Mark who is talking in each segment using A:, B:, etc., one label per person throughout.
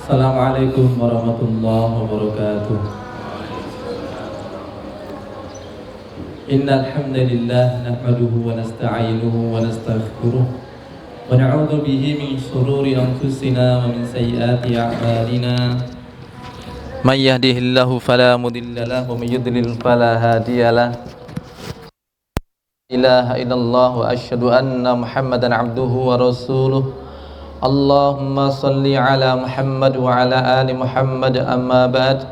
A: Assalamualaikum warahmatullahi wabarakatuh. Innal hamdalillah nahmaduhu wa nasta'inuhu wa nastaghfiruh wa na'udzu bihi min shururi anfusina wa min sayyiati a'malina. May yahdihillahu fala mudilla lahu wa may yudlil fala hadiya lahu. La ilaha illallah wa asyhadu anna Muhammadan abduhu wa rasuluh. Allahumma salli ala Muhammad wa ala ali Muhammad, amma ba'd.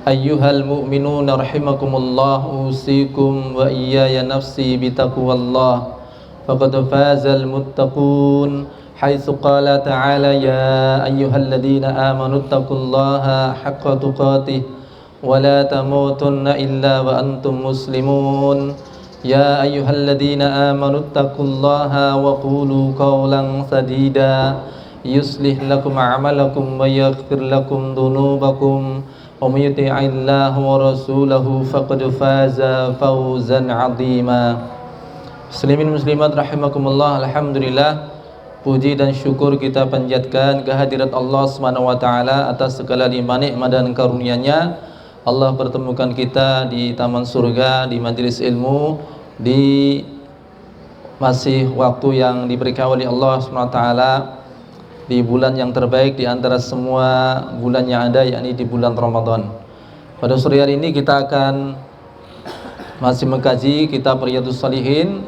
A: Ayyuhal mu'minun rahimakumullah, usikum wa iyaya nafsi bitaqwallah, faqad fazal muttaqun, haitsu qala ta'ala ya ayyuhalladzina amanu taqullaha haqqa tuqatih wa la tamutunna illa wa antum muslimun. Ya ayyuhalladzina amanu taqullaha wa qulu qawlan sadida yuslih lakum a'malakum wa yaghfir lakum dhunubakum wa may yuti'illaha wa rasulahu faqad faza fawzan 'azima. Muslimin muslimat rahimakumullah, alhamdulillah, puji dan syukur kita panjatkan kehadirat Allah Subhanahu wa taala atas segala limpah nikmat dan karunia-Nya. Allah pertemukan kita di taman surga, di majelis ilmu, di masih waktu yang diberikan oleh Allah SWT, di bulan yang terbaik di antara semua bulan yang ada, yakni di bulan Ramadan. Pada sore hari ini kita akan masih mengkaji kitab Riyadhus Shalihin,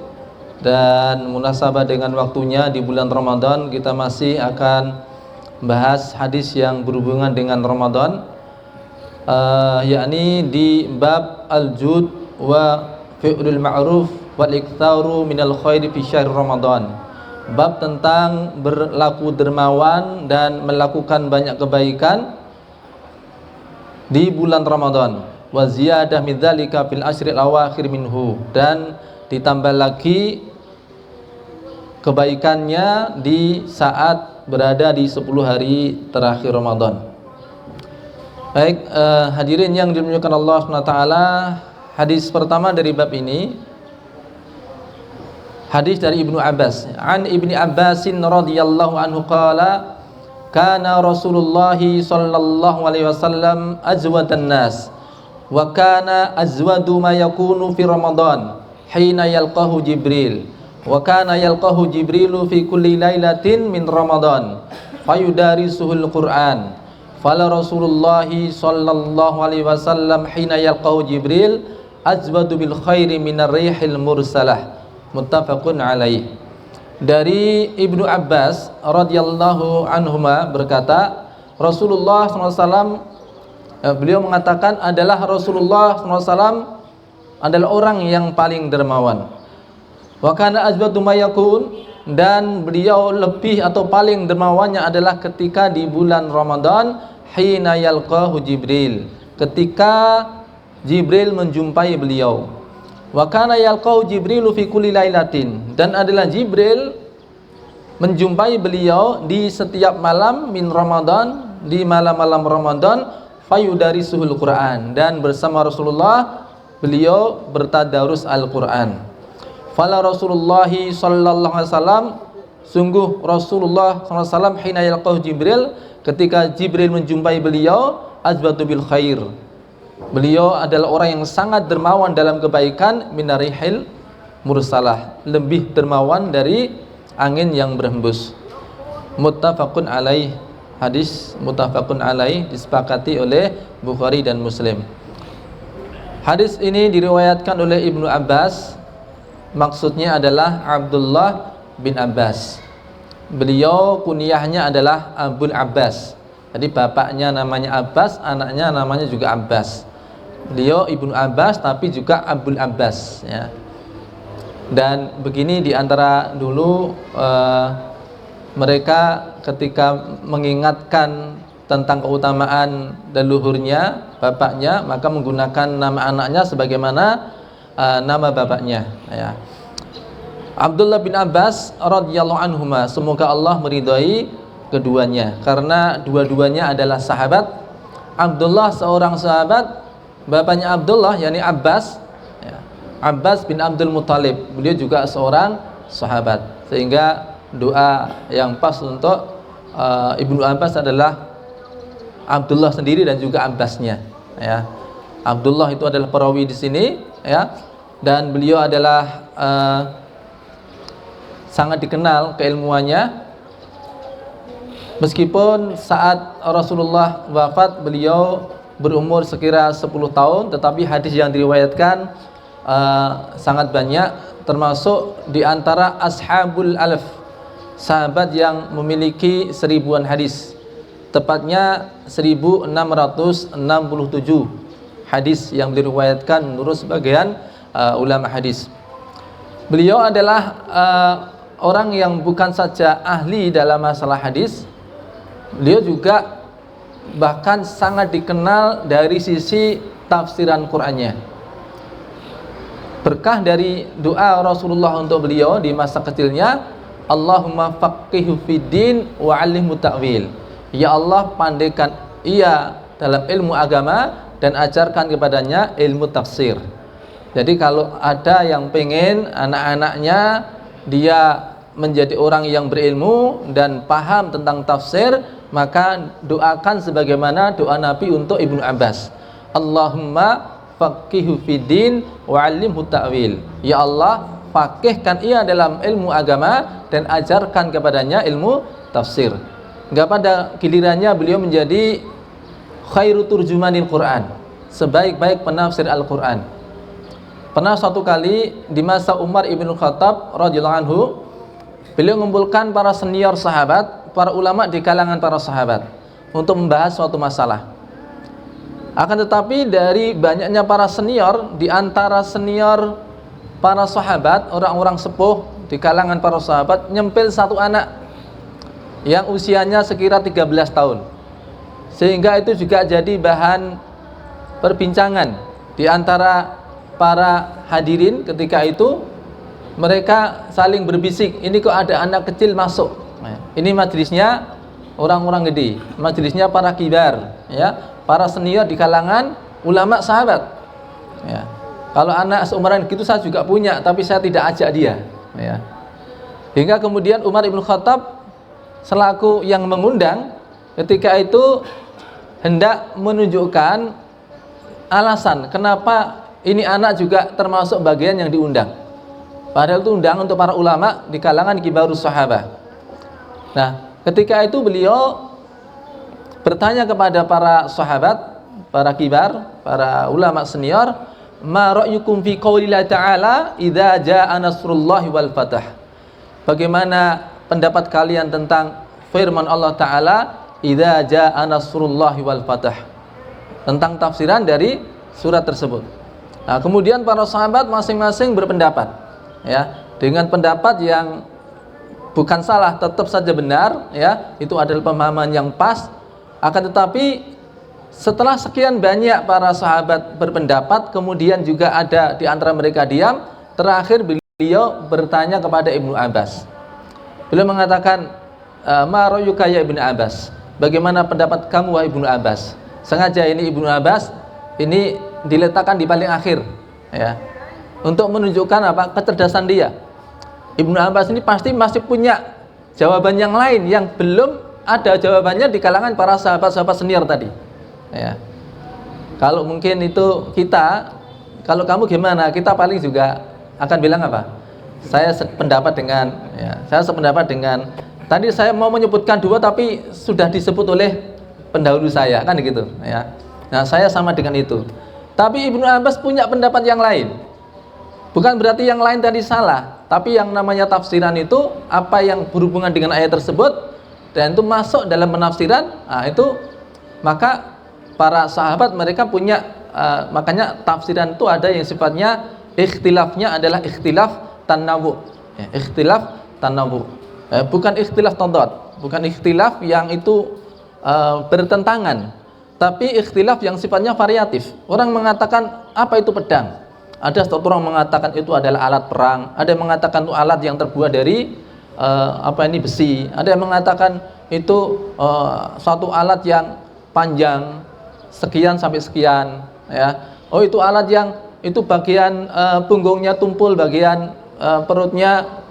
A: dan munasabah dengan waktunya di bulan Ramadan kita masih akan bahas hadis yang berhubungan dengan Ramadan, yakni di bab al-jud wa fi'lul ma'ruf wal iktsaru minal khairi fi syahr Ramadan. Bab tentang berlaku dermawan dan melakukan banyak kebaikan di bulan Ramadan. Wa ziyadah min dzalika fil ashril awakhir minhu, dan ditambah lagi kebaikannya di saat berada di 10 hari terakhir Ramadan. Baik, hadirin yang dimuliakan Allah SWT, hadis pertama dari bab ini, hadis dari Ibnu Abbas. An Ibni Abbasin radhiyallahu anhu qala, kana Rasulullah sallallahu alaihi wasallam azwadan nas, wa kana azwadu ma yakunu fi Ramadan hina yalqahu Jibril, wa kana yalqahu Jibrilu fi kulli lailatin min Ramadan fayudarisuhul Qur'an. Fala Rasulullah sallallahu alaihi wasallam hina yalqahu Jibril azwadu bil khairi minar rihil mursalah. Muttafaqun alaih. Dari Ibnu Abbas radhiyallahu anhuma berkata, Rasulullah SAW, beliau mengatakan adalah Rasulullah SAW adalah orang yang paling dermawan. Wa kana azwadu ma yakun, dan beliau lebih atau paling dermawannya adalah ketika di bulan Ramadan, hina yalqahu Jibril, ketika Jibril menjumpai beliau. Wa kana yalqahu Jibrilu fi kulli lailatin, dan adalah Jibril menjumpai beliau di setiap malam min Ramadan, di malam-malam Ramadan, fayudarisuhul Quran, dan bersama Rasulullah beliau bertadarus Al-Quran. Fala Rasulullah sallallahu alaihi wasallam, sungguh Rasulullah sallallahu alaihi wasallam hina yalqahu Jibril, ketika Jibril menjumpai beliau, azbatu bil khair, beliau adalah orang yang sangat dermawan dalam kebaikan, minarihil mursalah, lebih dermawan dari angin yang berhembus. Muttafaqun alaih, hadis muttafaqun alaih, disepakati oleh Bukhari dan Muslim. Hadis ini diriwayatkan oleh Ibnu Abbas, maksudnya adalah Abdullah bin Abbas. Beliau kunyahnya adalah Abul Abbas. Jadi bapaknya namanya Abbas, anaknya namanya juga Abbas. Beliau Ibnu Abbas tapi juga Abul Abbas, ya. Dan begini, di antara dulu mereka ketika mengingatkan tentang keutamaan leluhurnya, bapaknya, maka menggunakan nama anaknya sebagaimana nama bapaknya, ya. Abdullah bin Abbas radhiyallahu anhuma, semoga Allah meridhai keduanya, karena dua-duanya adalah sahabat. Abdullah seorang sahabat, bapaknya Abdullah yakni Abbas, ya, Abbas bin Abdul Muthalib, beliau juga seorang sahabat, sehingga doa yang pas untuk Ibnu Abbas adalah Abdullah sendiri dan juga Abbasnya, ya. Abdullah itu adalah perawi di sini, ya, dan beliau adalah sangat dikenal keilmuannya. Meskipun saat Rasulullah wafat beliau berumur sekira 10 tahun, tetapi hadis yang diriwayatkan sangat banyak, termasuk di antara ashabul alaf, sahabat yang memiliki 1000-an hadis, tepatnya 1667 hadis yang diriwayatkan menurut sebagian ulama hadis. Beliau adalah orang yang bukan saja ahli dalam masalah hadis, beliau juga bahkan sangat dikenal dari sisi tafsiran Qur'annya. Berkah dari doa Rasulullah untuk beliau di masa kecilnya, Allahumma faqihhu fiddin wa 'allimhu ta'wil. Ya Allah, pandaikan ia dalam ilmu agama dan ajarkan kepadanya ilmu tafsir. Jadi kalau ada yang pengen anak-anaknya dia menjadi orang yang berilmu dan paham tentang tafsir, maka doakan sebagaimana doa Nabi untuk Ibnu Abbas. Allahumma faqihhu fiddin wa 'allimhu ta'wil. Ya Allah, faqihkan ia dalam ilmu agama dan ajarkan kepadanya ilmu tafsir. Enggak pada gilirannya beliau menjadi khairu turjumanil Quran, sebaik-baik penafsir Al-Quran. Pernah suatu kali di masa Umar ibn Khattab radhiyallahu anhu, beliau mengumpulkan para senior sahabat, para ulama di kalangan para sahabat untuk membahas suatu masalah. Akan tetapi dari banyaknya para senior, di antara senior para sahabat, orang-orang sepuh di kalangan para sahabat, nyempil satu anak yang usianya sekira 13 tahun. Sehingga itu juga jadi bahan perbincangan di antara para hadirin ketika itu. Mereka saling berbisik, ini kok ada anak kecil masuk. Ini majelisnya orang-orang gede, majelisnya para kibar, ya, para senior di kalangan ulama sahabat, ya. Kalau anak seumuran gitu saya juga punya, tapi saya tidak ajak dia, ya. Hingga kemudian Umar ibn Khattab selaku yang mengundang ketika itu hendak menunjukkan alasan kenapa ini anak juga termasuk bagian yang diundang. Padahal itu undangan untuk para ulama di kalangan kibarus sahabah. Nah, ketika itu beliau bertanya kepada para sahabat, para kibar, para ulama senior, ma ra'yukum fi qaulillahi ta'ala idza jaa'a nasrullahi wal fath. Bagaimana pendapat kalian tentang firman Allah Ta'ala idza jaa'a nasrullahi wal fath, tentang tafsiran dari surat tersebut. Nah, kemudian para sahabat masing-masing berpendapat, ya, dengan pendapat yang bukan salah, tetap saja benar, ya, itu adalah pemahaman yang pas. Akan tetapi setelah sekian banyak para sahabat berpendapat, kemudian juga ada di antara mereka diam, terakhir beliau bertanya kepada Ibnu Abbas. Beliau mengatakan, ma ra'yuka ya Ibnu Abbas, bagaimana pendapat kamu wahai Ibnu Abbas? Sengaja ini Ibnu Abbas ini diletakkan di paling akhir, ya, untuk menunjukkan apa? Kecerdasan dia. Ibnu Abbas ini pasti masih punya jawaban yang lain yang belum ada jawabannya di kalangan para sahabat-sahabat senior tadi, ya. Kalau mungkin itu kita, kalau kamu gimana? Kita paling juga akan bilang apa? Saya sependapat dengan, ya, saya sependapat dengan. Tadi saya mau menyebutkan dua tapi sudah disebut oleh pendahulu saya, kan gitu, ya. Nah, saya sama dengan itu. Tapi Ibnu Abbas punya pendapat yang lain. Bukan berarti yang lain tadi salah, tapi yang namanya tafsiran itu apa yang berhubungan dengan ayat tersebut dan itu masuk dalam penafsiran, nah itu maka para sahabat mereka punya makanya tafsiran itu ada yang sifatnya ikhtilafnya adalah ikhtilaf tanawu, ya, ikhtilaf tanawu, bukan ikhtilaf tadad, bukan ikhtilaf yang itu bertentangan, tapi ikhtilaf yang sifatnya variatif. Orang mengatakan apa itu pedang, ada satu orang mengatakan itu adalah alat perang, ada yang mengatakan itu alat yang terbuat dari besi, ada yang mengatakan itu suatu alat yang panjang sekian sampai sekian, ya. Oh, itu alat yang itu bagian punggungnya tumpul, bagian perutnya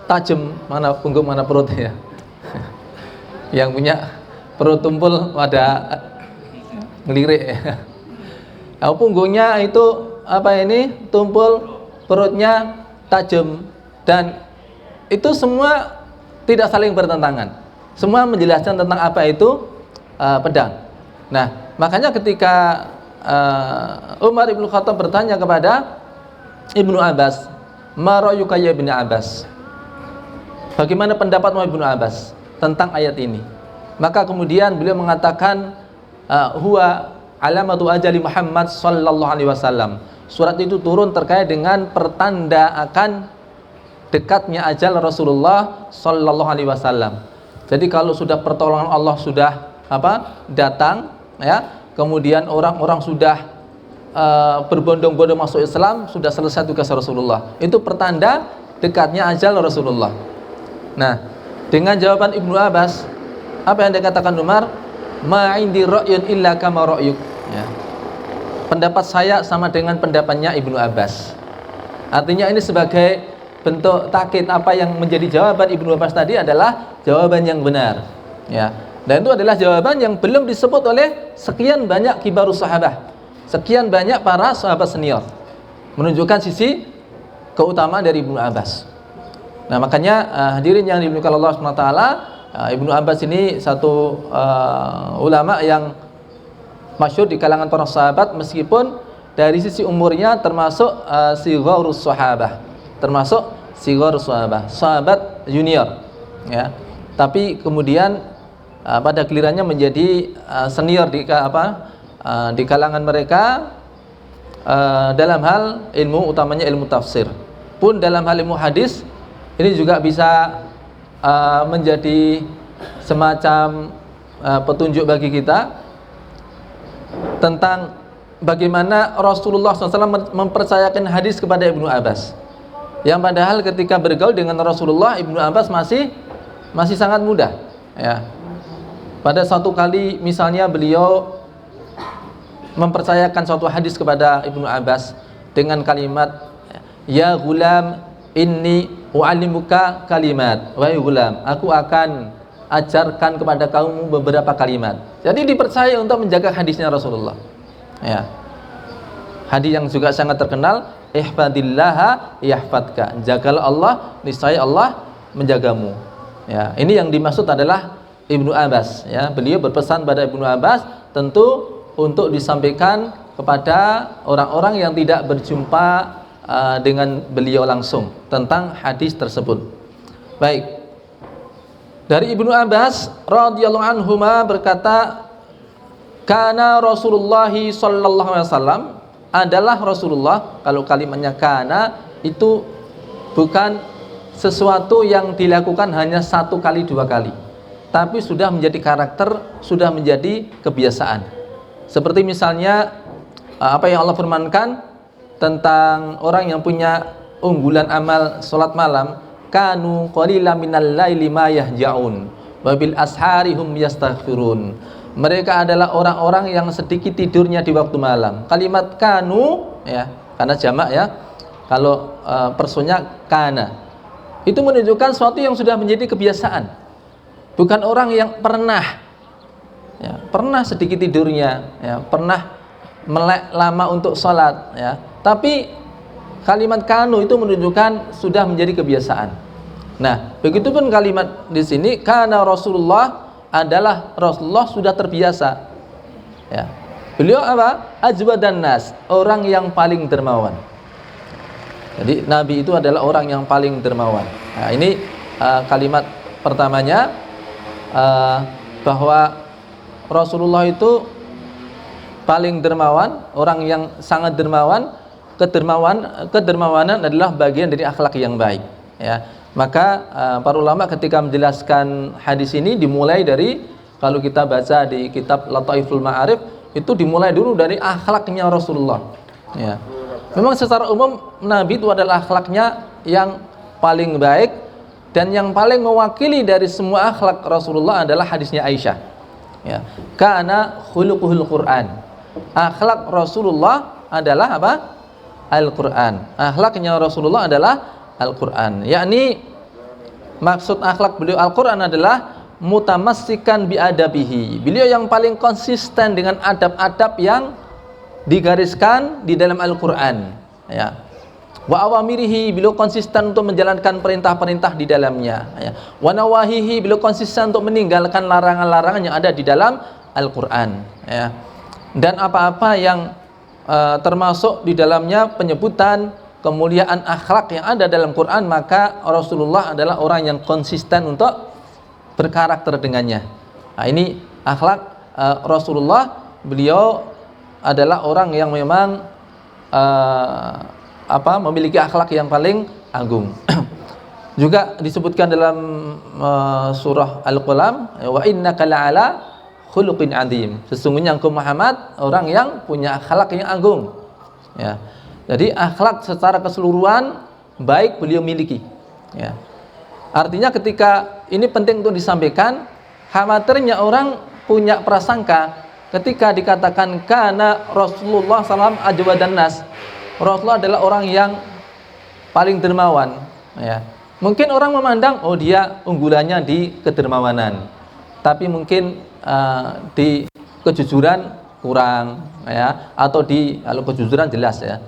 A: tajam, mana punggung mana perutnya, ya. Yang punya perut tumpul pada ngelirik. Punggungnya itu tumpul, perutnya tajam, dan itu semua tidak saling bertentangan. Semua menjelaskan tentang apa itu pedang. Nah, makanya ketika Umar ibn Khattab bertanya kepada Ibnu Abbas, "Ma ra'yuka ya Ibnu Abbas?" Bagaimana pendapatmu Ibnu Abbas tentang ayat ini? Maka kemudian beliau mengatakan, huwa alamatu ajali Muhammad sallallahu alaihi wasallam. Surat itu turun terkait dengan pertanda akan dekatnya ajal Rasulullah sallallahu alaihi wasallam. Jadi kalau sudah pertolongan Allah sudah datang, ya, kemudian orang-orang sudah berbondong-bondong masuk Islam, sudah selesai tugas Rasulullah. Itu pertanda dekatnya ajal Rasulullah. Nah, dengan jawaban Ibnu Abbas, apa yang dikatakan Umar? Ma indi ra'yun illa kama ra'yuk. Ya. Pendapat saya sama dengan pendapatnya Ibnu Abbas. Artinya ini sebagai bentuk takkid, apa yang menjadi jawaban Ibnu Abbas tadi adalah jawaban yang benar. Ya. Dan itu adalah jawaban yang belum disebut oleh sekian banyak kibarus sahabah, sekian banyak para sahabat senior, menunjukkan sisi keutamaan dari Ibnu Abbas. Nah, makanya hadirin yang dimuliakan Allah SWT, Ibnu Abbas ini satu ulama yang masyhur di kalangan para sahabat, meskipun dari sisi umurnya termasuk sigharus sahabah, sahabat junior, ya. Tapi kemudian pada gilirannya menjadi senior di kalangan mereka dalam hal ilmu, utamanya ilmu tafsir. Pun dalam hal ilmu hadis ini juga bisa menjadi semacam petunjuk bagi kita tentang bagaimana Rasulullah SAW mempercayakan hadis kepada Ibnu Abbas, yang padahal ketika bergaul dengan Rasulullah, Ibnu Abbas masih sangat muda, ya. Pada satu kali misalnya beliau mempercayakan suatu hadis kepada Ibnu Abbas dengan kalimat, "Ya gulam, inni u'allimuka kalimat." Wahai gulam, aku akan ajarkan kepada kamu beberapa kalimat. Jadi dipercaya untuk menjaga hadisnya Rasulullah, ya. Hadis yang juga sangat terkenal, ihfadillaha yahfadka. Jagalah Allah, niscaya Allah menjagamu. Ya, ini yang dimaksud adalah Ibnu Abbas, ya. Beliau berpesan pada Ibnu Abbas tentu untuk disampaikan kepada orang-orang yang tidak berjumpa dengan beliau langsung tentang hadis tersebut. Baik. Dari Ibnu Abbas radhiyallahu anhuma berkata, kana Rasulullah sallallahu alaihi wasallam, adalah Rasulullah. Kalau kalimatnya kana itu bukan sesuatu yang dilakukan hanya satu kali dua kali, tapi sudah menjadi karakter, sudah menjadi kebiasaan. Seperti misalnya apa yang Allah firmankan tentang orang yang punya unggulan amal salat malam, kanu qalilan minal laili ma yahjaun wa bil ashari hum yastaghfirun. Mereka adalah orang-orang yang sedikit tidurnya di waktu malam. Kalimat kanu, ya, karena jamak, ya. Kalau personnya kana, itu menunjukkan sesuatu yang sudah menjadi kebiasaan. Bukan orang yang pernah, ya, pernah sedikit tidurnya, ya, pernah melek lama untuk sholat, ya. Tapi kalimat kanu itu menunjukkan sudah menjadi kebiasaan. Nah, begitupun kalimat di sini, kana Rasulullah, adalah Rasulullah sudah terbiasa, ya. Beliau apa? Ajwadan nas, orang yang paling dermawan. Jadi Nabi itu adalah orang yang paling dermawan. Nah, ini kalimat pertamanya, bahwa Rasulullah itu paling dermawan, orang yang sangat dermawan. Kedermawanan adalah bagian dari akhlak yang baik, ya. Maka para ulama ketika menjelaskan hadis ini dimulai dari, kalau kita baca di kitab Lataiful Ma'arif, itu dimulai dulu dari akhlaknya Rasulullah, ya. Memang secara umum Nabi itu adalah akhlaknya yang paling baik, dan yang paling mewakili dari semua akhlak Rasulullah adalah hadisnya Aisyah, ya. Kana khuluquhul Quran. Akhlak Rasulullah adalah apa? Al-Quran. Akhlaknya Rasulullah adalah Al-Quran. Yakni maksud akhlak beliau Al-Quran adalah mutamassikan biadabihi. Beliau yang paling konsisten dengan adab-adab yang digariskan di dalam Al-Qur'an, ya. Wa awamirihi, beliau konsisten untuk menjalankan perintah-perintah di dalamnya, ya. Wa nawahihi, beliau konsisten untuk meninggalkan larangan-larangan yang ada di dalam Al-Qur'an, ya. Dan apa-apa yang termasuk di dalamnya penyebutan kemuliaan akhlak yang ada dalam Quran, maka Rasulullah adalah orang yang konsisten untuk berkarakter dengannya. Nah, ini akhlak Rasulullah. Beliau adalah orang yang memang memiliki akhlak yang paling agung. Juga disebutkan dalam surah Al-Qalam, wa innaka la'ala khuluqin adzim. Sesungguhnya engkau Muhammad orang yang punya akhlak yang agung. Ya. Jadi akhlak secara keseluruhan baik beliau miliki. Ya. Artinya ketika ini penting untuk disampaikan, khawatirnya orang punya prasangka ketika dikatakan kana Rasulullah SAW ajwadan nas, Rasulullah adalah orang yang paling dermawan, ya. Mungkin orang memandang oh dia unggulannya di kedermawanan, tapi mungkin di kejujuran kurang, ya, atau kalau kejujuran jelas, ya.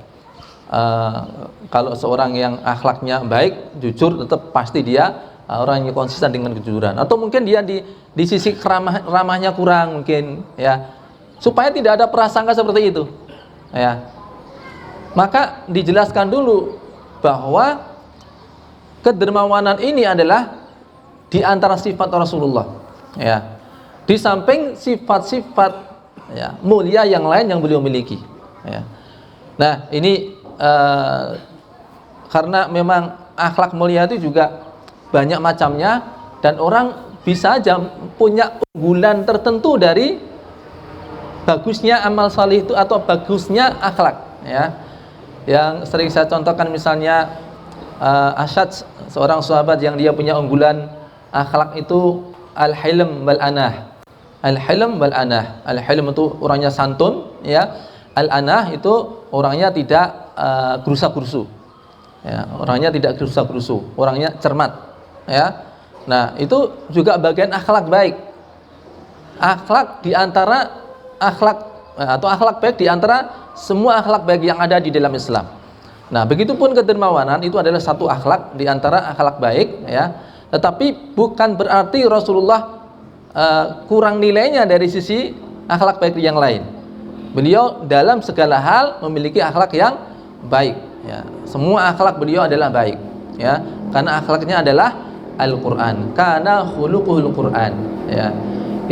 A: Kalau seorang yang akhlaknya baik, jujur, tetap pasti dia orang yang konsisten dengan kejujuran. Atau mungkin dia di sisi ramahnya kurang mungkin, ya. Supaya tidak ada prasangka seperti itu, ya. Maka dijelaskan dulu bahwa kedermawanan ini adalah di antara sifat Rasulullah, ya. Di samping sifat-sifat, ya, mulia yang lain yang beliau miliki, ya. Nah, ini karena memang akhlak mulia itu juga banyak macamnya, dan orang bisa aja punya unggulan tertentu dari bagusnya amal salih itu atau bagusnya akhlak, ya. Yang sering saya contohkan misalnya Asyad, seorang sahabat yang dia punya unggulan akhlak itu al-hilm wal anah. Al-hilm wal anah. Al-hilm itu orangnya santun, ya. Al-anah itu orangnya tidak gerusa-gerusu, ya, orangnya tidak gerusa-gerusu, orangnya cermat, ya. Nah, itu juga bagian akhlak baik. Akhlak diantara akhlak atau akhlak baik diantara semua akhlak baik yang ada di dalam Islam. Nah, begitupun kedermawanan itu adalah satu akhlak diantara akhlak baik, ya. Tetapi bukan berarti Rasulullah kurang nilainya dari sisi akhlak baik yang lain. Beliau dalam segala hal memiliki akhlak yang baik, ya. Semua akhlak beliau adalah baik, ya, karena akhlaknya adalah Al-Qur'an. Kana khuluquhul Qur'an, ya.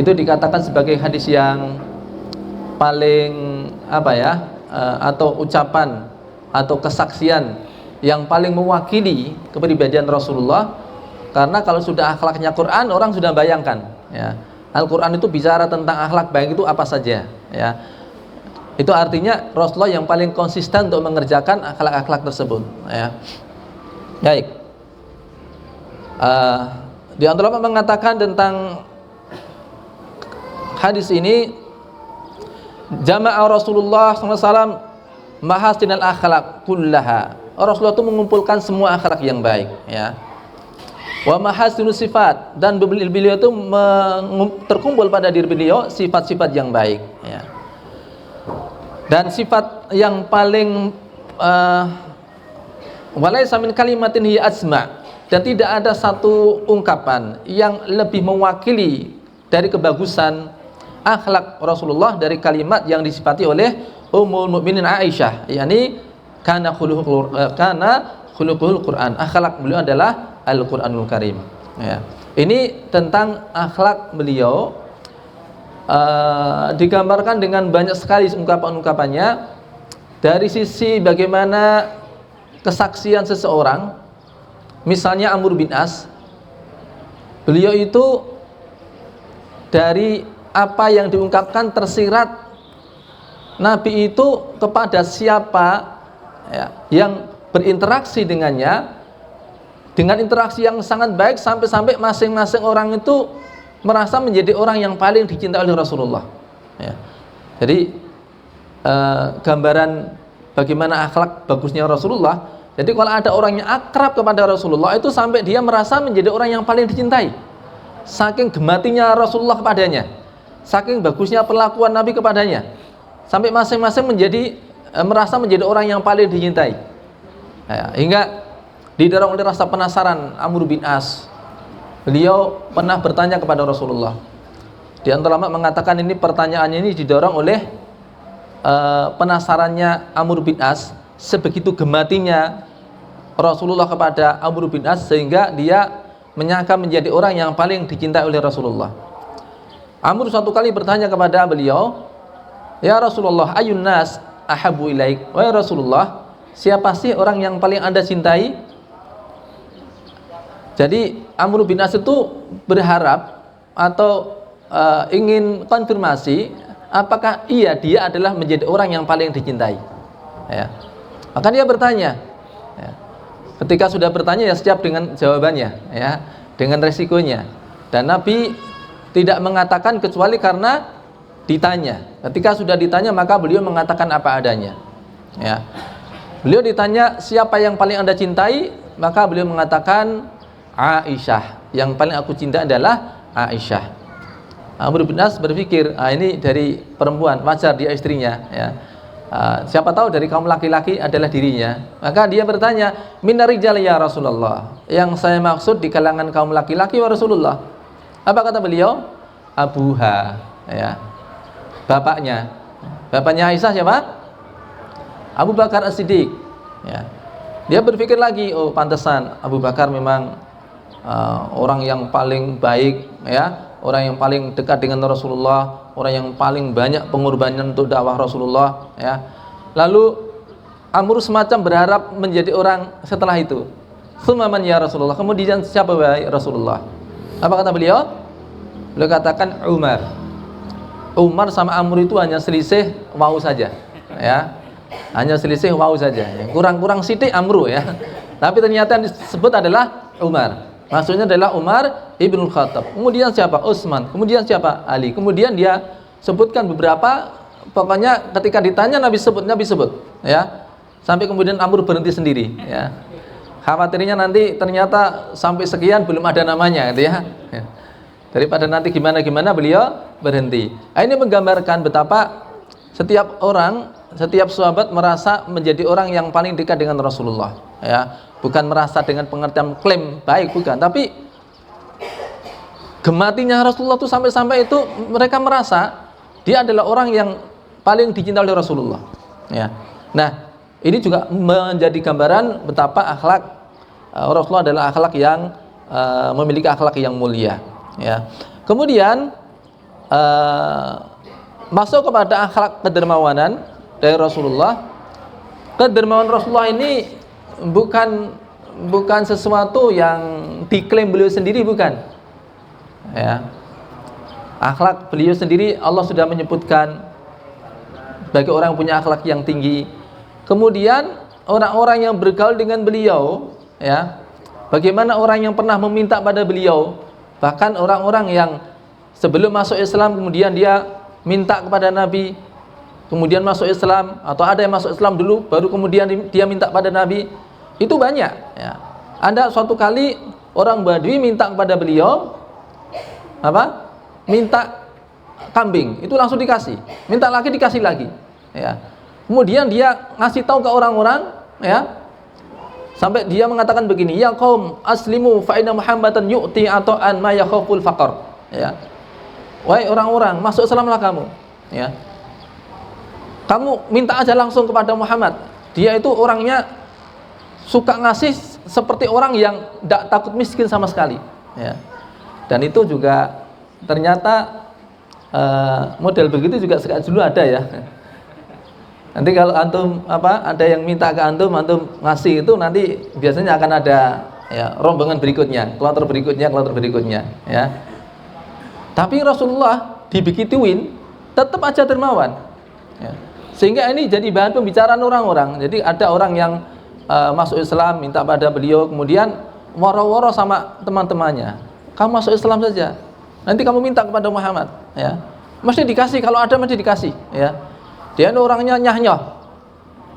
A: Itu dikatakan sebagai hadis yang paling atau ucapan atau kesaksian yang paling mewakili kepribadian Rasulullah. Karena kalau sudah akhlaknya Quran, orang sudah bayangkan, ya, Al-Qur'an itu bicara tentang akhlak baik itu apa saja, ya. Itu artinya Rasulullah yang paling konsisten untuk mengerjakan akhlak-akhlak tersebut, ya. Baik. Di antara mengatakan tentang hadis ini, jama'a Rasulullah SAW mahasinal akhlak kullaha. Rasulullah itu mengumpulkan semua akhlak yang baik, ya. Wa mahasinus sifat, dan beliau itu terkumpul pada diri beliau sifat-sifat yang baik, ya. Dan sifat yang paling walaysa min kalimatin hiya asma, dan tidak ada satu ungkapan yang lebih mewakili dari kebagusan akhlak Rasulullah dari kalimat yang disifati oleh Ummul Mukminin Aisyah, yakni kana khuluqul Quran. Akhlak beliau adalah Al-Qur'anul Karim, ya. Ini tentang akhlak beliau. Digambarkan dengan banyak sekali ungkapan-ungkapannya dari sisi bagaimana kesaksian seseorang. Misalnya Amr bin As, beliau itu dari apa yang diungkapkan tersirat Nabi itu kepada siapa, ya, yang berinteraksi dengannya dengan interaksi yang sangat baik, sampai-sampai masing-masing orang itu merasa menjadi orang yang paling dicintai oleh Rasulullah, ya. Jadi gambaran bagaimana akhlak bagusnya Rasulullah. Jadi kalau ada orang yang akrab kepada Rasulullah itu sampai dia merasa menjadi orang yang paling dicintai. saking gematinya Rasulullah kepadanya, saking bagusnya perlakuan Nabi kepadanya, sampai masing-masing merasa menjadi orang yang paling dicintai. Ya, hingga didorong oleh rasa penasaran Amr bin As, beliau pernah bertanya kepada Rasulullah. Di antara ulama mengatakan ini pertanyaannya ini didorong oleh penasarannya Amr bin As, sebegitu gematinya Rasulullah kepada Amr bin As sehingga dia menyangka menjadi orang yang paling dicintai oleh Rasulullah. Amr suatu kali bertanya kepada beliau, "Ya Rasulullah, ayun nas ahabbu ilaik?" Wahai Rasulullah, siapa sih orang yang paling Anda cintai? Jadi Amr bin As itu berharap atau ingin konfirmasi apakah dia adalah menjadi orang yang paling dicintai. Ya. Maka dia bertanya. Ya. Ketika sudah bertanya ya siap dengan jawabannya, ya, dengan resikonya. Dan Nabi tidak mengatakan kecuali karena ditanya. Ketika sudah ditanya maka beliau mengatakan apa adanya. Ya. Beliau ditanya siapa yang paling Anda cintai, maka beliau mengatakan Aisyah. Yang paling aku cinta adalah Aisyah. Amr bin As berpikir, ini dari perempuan, wajar dia istrinya, ya. Siapa tahu dari kaum laki-laki adalah dirinya. Maka dia bertanya, minar rijal ya Rasulullah. Yang saya maksud di kalangan kaum laki-laki wa Rasulullah. Apa kata beliau? Abuha, ya. Bapaknya. Bapaknya Aisyah siapa? Abu Bakar As-Siddiq, ya. Dia berpikir lagi, oh pantesan Abu Bakar memang orang yang paling baik, ya, orang yang paling dekat dengan Rasulullah, orang yang paling banyak pengorbanan untuk dakwah Rasulullah, ya. Lalu Amr semacam berharap menjadi orang setelah itu. Sumaman ya Rasulullah. Kemudian siapa wahai Rasulullah? Apa kata beliau? Beliau katakan Umar. Umar sama Amr itu hanya selisih wau saja, ya. Hanya selisih wau saja, ya. Kurang-kurang sithik Amr, ya. Tapi ternyata yang disebut adalah Umar. Maksudnya adalah Umar ibnul Khattab. Kemudian siapa? Utsman. Kemudian siapa? Ali. Kemudian dia sebutkan beberapa. Pokoknya ketika ditanya Nabi sebut, ya. Sampai kemudian Amr berhenti sendiri, ya. Khawatirnya nanti ternyata sampai sekian belum ada namanya, gitu ya. Daripada nanti gimana beliau berhenti. Ini menggambarkan betapa setiap orang, setiap sahabat merasa menjadi orang yang paling dekat dengan Rasulullah, ya. Bukan merasa dengan pengertian klaim baik, bukan, tapi gematinya Rasulullah itu sampai-sampai itu mereka merasa dia adalah orang yang paling dicintai oleh Rasulullah, ya. Nah, ini juga menjadi gambaran betapa akhlak Rasulullah adalah akhlak yang memiliki akhlak yang mulia, ya. Kemudian masuk kepada akhlak kedermawanan dari Rasulullah. Kedermawanan Rasulullah ini bukan sesuatu yang diklaim beliau sendiri, bukan, ya. Akhlak beliau sendiri Allah sudah menyebutkan bagi orang yang punya akhlak yang tinggi. Kemudian orang-orang yang bergaul dengan beliau, ya, bagaimana orang yang pernah meminta pada beliau, bahkan orang-orang yang sebelum masuk Islam kemudian dia minta kepada Nabi, kemudian masuk Islam, atau ada yang masuk Islam dulu baru kemudian dia minta pada Nabi. Itu banyak, ya. Ada suatu kali orang Badui minta kepada beliau apa? Minta kambing, itu langsung dikasih. Minta lagi dikasih lagi, ya. Kemudian dia ngasih tahu ke orang-orang, ya. Sampai dia mengatakan begini, ya qaum aslimu fa inna Muhammadan yu'ti ata'an ma yakhaful faqr, ya. Wahai orang-orang, masuk Islamlah kamu, ya. Kamu minta aja langsung kepada Muhammad. Dia itu orangnya suka ngasih seperti orang yang tidak takut miskin sama sekali, ya. Dan itu juga ternyata model begitu juga sekarang dulu ada, ya. Nanti kalau antum ada yang minta ke antum ngasih, itu nanti biasanya akan ada, ya, rombongan berikutnya, kloter berikutnya, ya. Tapi Rasulullah dibegituin tetap aja dermawan, ya. Sehingga ini jadi bahan pembicaraan orang-orang. Jadi ada orang yang masuk Islam minta pada beliau, kemudian waro-waro sama teman-temannya, kamu masuk Islam saja, nanti kamu minta kepada Muhammad, ya, mesti dikasih, kalau ada mesti dikasih, ya. Dia orangnya nyah-nyoh,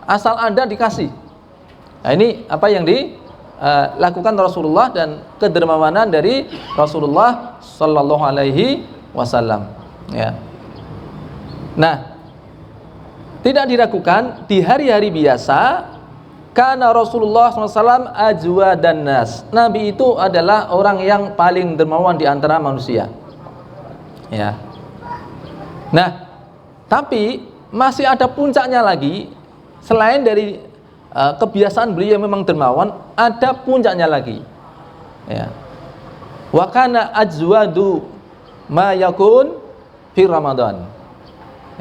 A: asal ada dikasih. Nah, ini apa yang dilakukan Rasulullah dan kedermawanan dari Rasulullah sallallahu alaihi wasallam. Ya. Nah, tidak diragukan di hari-hari biasa karena Rasulullah SAW ajwadan nas. Nabi itu adalah orang yang paling dermawan di antara manusia. Ya. Nah, tapi masih ada puncaknya lagi. Selain dari kebiasaan beliau yang memang dermawan, ada puncaknya lagi. Ya. Wa kana ajwadu ma yakun fi Ramadan.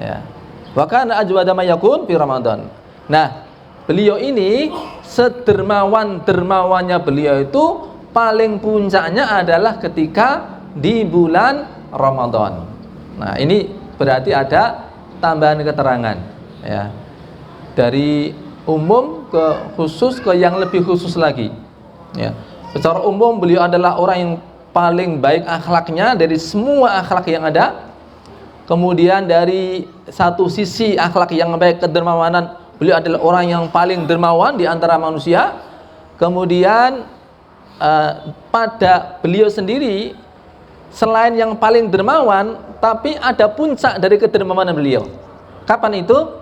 A: Ya. Wa kana ajwada ma yakun fi Ramadan. Nah, beliau ini sedermawan-dermawannya beliau itu paling puncaknya adalah ketika di bulan Ramadan. Nah, ini berarti ada tambahan keterangan, ya. Dari umum ke khusus ke yang lebih khusus lagi. Ya. Secara umum beliau adalah orang yang paling baik akhlaknya dari semua akhlak yang ada. Kemudian dari satu sisi akhlak yang baik, kedermawanan, beliau adalah orang yang paling dermawan di antara manusia. Kemudian pada beliau sendiri selain yang paling dermawan, tapi ada puncak dari kedermawanan beliau. Kapan itu?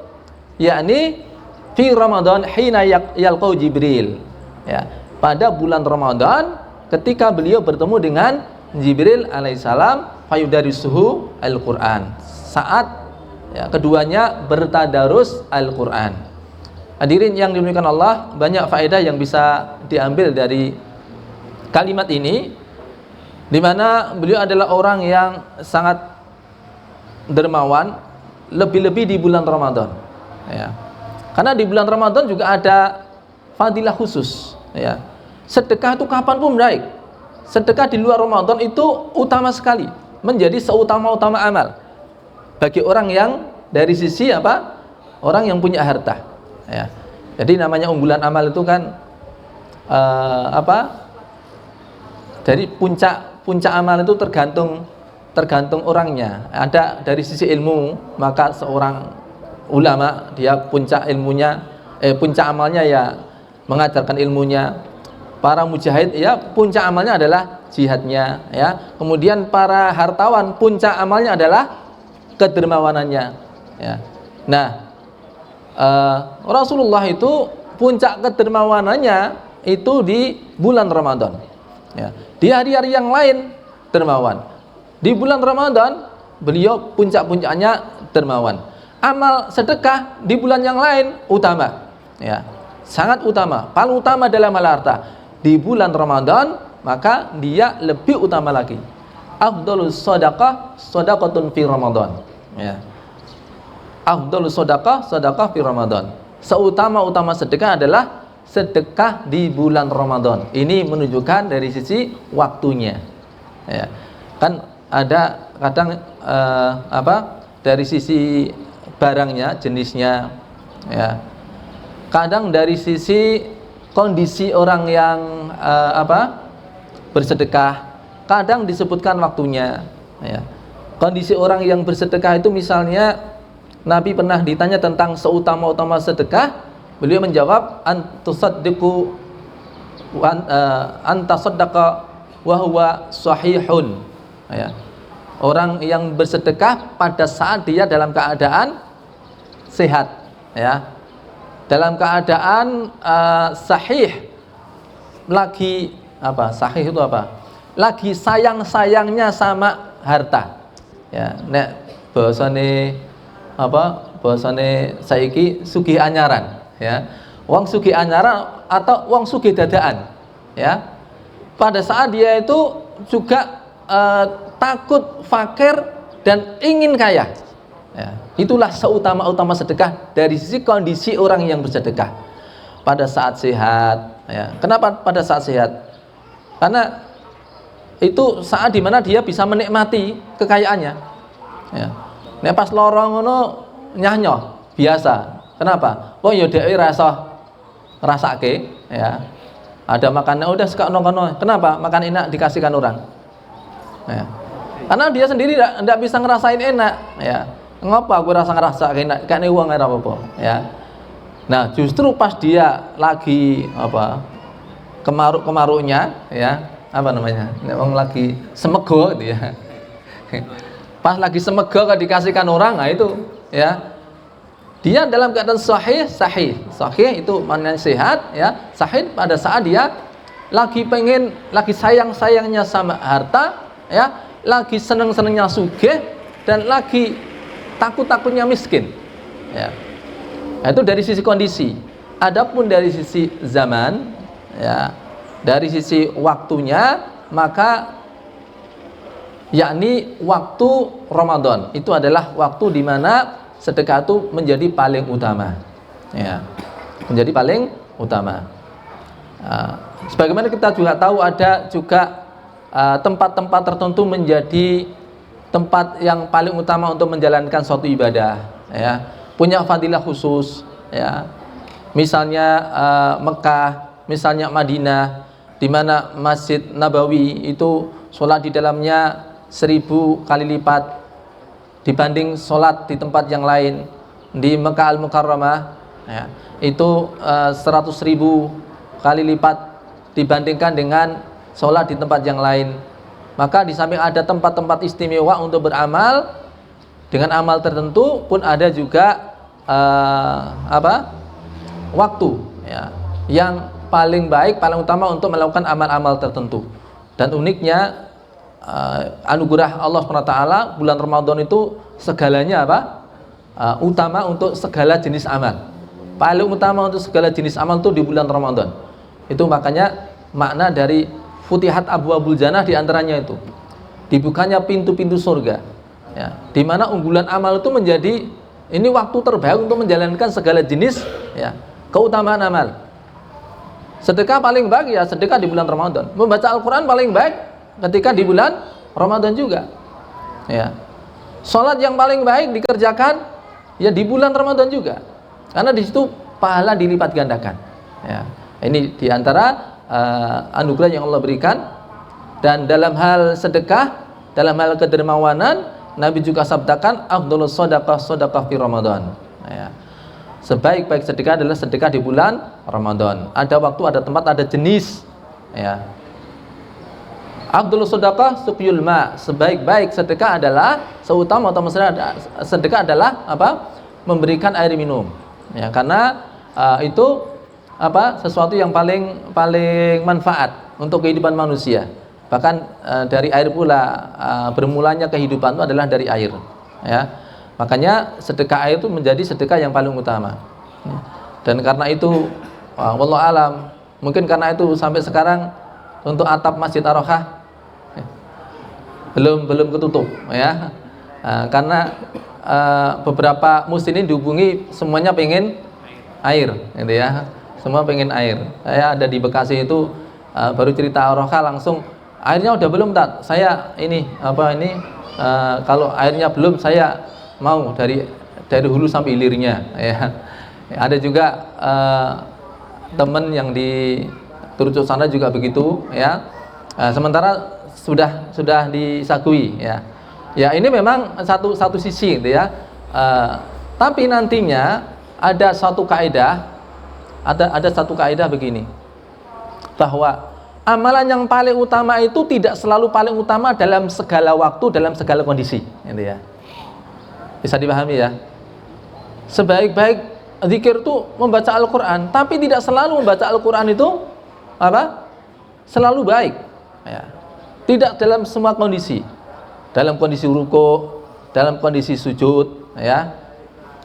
A: Yakni fi Ramadan hina yalqau Jibril. Ya, pada bulan Ramadan ketika beliau bertemu dengan Jibril alaihissalam, fayudarisuhu Al-Qur'an. Saat ya, keduanya bertadarus Al-Qur'an. Hadirin yang dimuliakan Allah, banyak faedah yang bisa diambil dari kalimat ini, di mana beliau adalah orang yang sangat dermawan, lebih-lebih di bulan Ramadan. Ya. Karena di bulan Ramadan juga ada fadilah khusus. Ya. Sedekah itu kapanpun baik. Sedekah di luar Ramadan itu utama sekali, menjadi seutama-utama amal bagi orang yang dari sisi apa? Orang yang punya harta. Ya. Jadi namanya unggulan amal itu kan dari puncak amal itu tergantung orangnya. Ada dari sisi ilmu, maka seorang ulama dia puncak ilmunya, puncak amalnya ya mengajarkan ilmunya. Para mujahid ya puncak amalnya adalah jihadnya, ya. Kemudian para hartawan puncak amalnya adalah kedermawanannya, ya. Nah, Rasulullah itu puncak kedermawanannya itu di bulan Ramadan, ya. Di hari-hari yang lain dermawan. Di bulan Ramadan beliau puncak-puncaknya dermawan. Amal sedekah di bulan yang lain utama, ya. Sangat utama, paling utama dalam hal harta. Di bulan Ramadan maka dia lebih utama lagi. Afdhalus shadaqah shadaqatun fi Ramadan, ya. Afdhalus shadaqah fi Ramadan. Seutama-utama sedekah adalah sedekah di bulan Ramadan. Ini menunjukkan dari sisi waktunya, ya. Kan ada kadang dari sisi barangnya, jenisnya, ya. Kadang dari sisi kondisi orang yang bersedekah, kadang disebutkan waktunya, ya. Kondisi orang yang bersedekah itu misalnya Nabi pernah ditanya tentang seutama-utama sedekah, beliau menjawab antusaddiqu antasaddaqa wa huwa sahihun, ya. Orang yang bersedekah pada saat dia dalam keadaan sehat, ya. Dalam keadaan sahih, lagi sahih itu lagi sayang-sayangnya sama harta, ya. Nek bahasane saiki sugih anyaran, ya. Wong sugih anyaran atau wong sugih dadaan, ya. Pada saat dia itu juga takut fakir dan ingin kaya, ya. Itulah seutama-utama sedekah dari sisi kondisi orang yang bersedekah pada saat sehat, ya. Kenapa pada saat sehat? Karena itu saat dimana dia bisa menikmati kekayaannya, ya. Nek pas lorong ngono nyah-nyoh biasa. Kenapa? Wong ya dhewe rasake, ya. Ada makannya udah suka kono. Kenapa? Makan enak dikasihkan orang, ya. Karena dia sendiri tidak bisa ngerasain enak, ya. Ngapa aku ngerasa enak kene wong ora apa-apa, ya. Nah, justru pas dia lagi kemaruk-kemaruknya, ya, apa namanya? Wong lagi semego gitu ya. Pas lagi semego kalau dikasihkan orang, nah itu ya. Dia dalam keadaan sahih itu maknanya sehat ya. Sahih pada saat dia lagi pengen, lagi sayang-sayangnya sama harta ya, lagi seneng-senengnya sugih dan lagi takut-takutnya miskin ya. Nah, itu dari sisi kondisi. Adapun dari sisi zaman ya, dari sisi waktunya, maka yakni waktu Ramadan itu adalah waktu di mana sedekah itu menjadi paling utama ya, menjadi paling utama. Sebagaimana kita juga tahu ada juga tempat-tempat tertentu menjadi tempat yang paling utama untuk menjalankan suatu ibadah ya, punya fadilah khusus ya. Misalnya Mekah, misalnya Madinah, di mana Masjid Nabawi itu sholat di dalamnya 1000 kali lipat dibanding sholat di tempat yang lain. Di Mekah Al-Mukarramah ya, itu 100.000 kali lipat dibandingkan dengan sholat di tempat yang lain. Maka di samping ada tempat-tempat istimewa untuk beramal dengan amal tertentu, pun ada juga waktu ya, yang paling baik, paling utama untuk melakukan amal-amal tertentu. Dan uniknya anugerah Allah SWT, bulan Ramadan itu segalanya utama untuk segala jenis amal. Paling utama untuk segala jenis amal itu di bulan Ramadan. Itu makanya makna dari Futihat Abwabul Jannah diantaranya itu dibukanya pintu-pintu surga ya, di mana unggulan amal itu menjadi ini waktu terbaik untuk menjalankan segala jenis ya, keutamaan amal. Sedekah paling baik ya sedekah di bulan Ramadan. Membaca Al-Quran paling baik ketika di bulan Ramadan juga ya. Sholat yang paling baik dikerjakan ya di bulan Ramadan juga, karena di situ pahala dilipat gandakan ya. Ini diantara anugerah yang Allah berikan. Dan dalam hal sedekah, dalam hal kedermawanan, Nabi juga sabdakan afdhalus shadaqah fi Ramadan ya. Sebaik-baik sedekah adalah sedekah di bulan Ramadan. Ada waktu, ada tempat, ada jenis ya. Afdhalus shadaqah suqyul ma. Sebaik-baik sedekah adalah, seutama-utama sedekah adalah memberikan air minum ya, karena itu sesuatu yang paling manfaat untuk kehidupan manusia. Bahkan dari air pula bermulanya kehidupan itu adalah dari air ya. Makanya sedekah air itu menjadi sedekah yang paling utama ya. Dan karena itu wallahu alam, mungkin karena itu sampai sekarang untuk atap Masjid Ar-Rohah belum ketutup ya. Karena beberapa muslimin dihubungi semuanya pengen air gitu ya. Semua pengen air. Saya ada di Bekasi itu baru cerita Ar-Rohah langsung, airnya udah belum Tat? Saya kalau airnya belum, saya mau dari hulu sampai hilirnya ya. Ada juga teman yang di Turut sana juga begitu ya. Sementara sudah disakui ya. Ya ini memang satu sisi gitu ya. Tapi nantinya ada satu kaidah, ada satu kaidah begini, bahwa amalan yang paling utama itu tidak selalu paling utama dalam segala waktu, dalam segala kondisi, gitu ya. Bisa dipahami ya. Sebaik-baik zikir itu membaca Al-Quran, tapi tidak selalu membaca Al-Quran itu selalu baik ya. Tidak dalam semua kondisi. Dalam kondisi ruku', dalam kondisi sujud ya.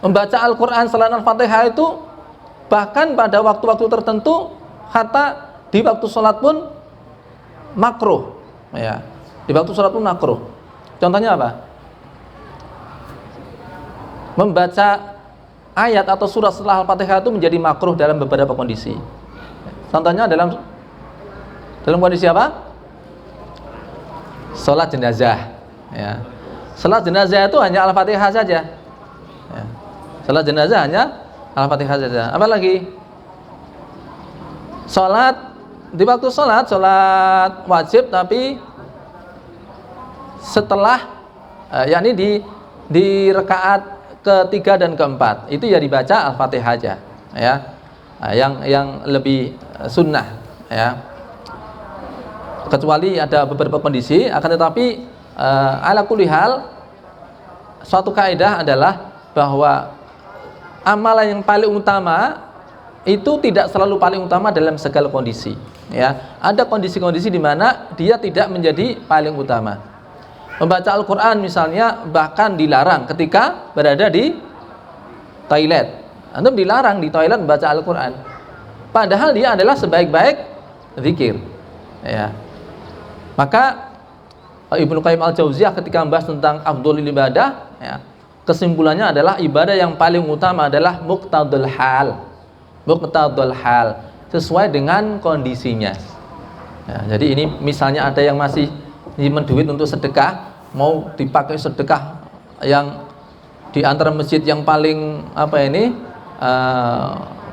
A: Membaca Al-Quran selain Al-Fatihah itu bahkan pada waktu-waktu tertentu, hatta di waktu sholat pun makruh ya. Di waktu sholat pun makruh. Contohnya apa? Membaca ayat atau surah setelah Al-Fatihah itu menjadi makruh dalam beberapa kondisi. Contohnya dalam kondisi apa? Sholat jenazah ya. Sholat jenazah itu hanya Al-Fatihah saja ya. Sholat jenazah hanya Al-Fatihah saja. Apa lagi? Sholat, di waktu sholat wajib, tapi setelah yakni di rakaat ketiga dan keempat itu ya dibaca Al-Fatihah aja ya. Yang lebih sunnah ya. kecuali ada beberapa kondisi. Akan tetapi ala kulli hal, suatu kaidah adalah bahwa amalan yang paling utama itu tidak selalu paling utama dalam segala kondisi, ya. Ada kondisi-kondisi di mana dia tidak menjadi paling utama. Membaca Al-Quran misalnya bahkan dilarang ketika berada di toilet. Antum dilarang di toilet membaca Al-Quran, padahal dia adalah sebaik-baik zikir, ya. Maka Ibnu Qayyim Al-Jauziyah ketika membahas tentang afdhalul ibadah, ya, kesimpulannya adalah ibadah yang paling utama adalah muqtadul hal. Muqtadul hal, sesuai dengan kondisinya. Ya, jadi ini misalnya ada yang masih nyimpen duit untuk sedekah, mau dipakai sedekah yang di antara masjid yang paling